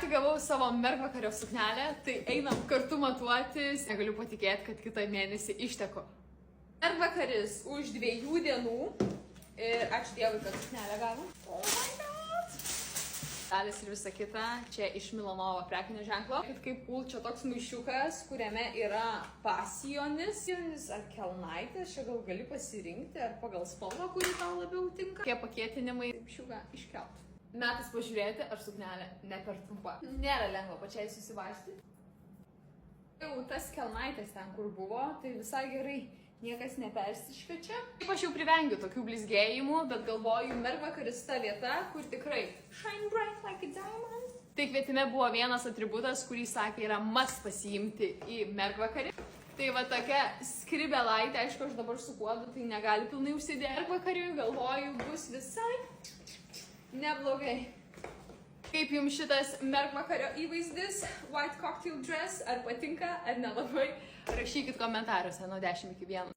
tik gavau savo mergvakario suknelę, tai einam kartu matuotis. Negaliu patikėti, kad kitą mėnesį išteku. Mergvakaris už 2 dienų. Ir ačiū Dievui, kad suknelę gavau. Oh my god! Dalis ir visa kita. Čia iš Milanovo prekinio ženklo. Kaip cool, čia toks maišiukas, kuriame yra pasijonis. Pasijonis ar kelnaitės, čia gal gali pasirinkti, ar pagal spalvą, kuri tau labiau tinka. Tie pakėtinimai šiuką iškelt. Metas pažiūrėti, ar suknelė ne per trumpa. Nėra lengva pačiai susivasti. Jau tas kelnaitės ten, kur buvo, tai visai gerai. Niekas nepersišviečia. Taip aš jau privengiu tokių blizgėjimų, bet galvoju, mergvakaris ta vieta, kur tikrai shine bright like a diamond. Tai kvietime buvo vienas atributas, kurį sakė yra must pasiimti į mergvakarį. Tai va tokia skribelaitė, aišku, aš dabar su kuodu, tai negali pilnai užsidėti. Mergvakariui, galvoju, bus visai neblogai. Kaip jums šitas mergvakario įvaizdis, white cocktail dress, ar patinka, ar nelabai? Rašykit komentaruose nuo 10 iki 1.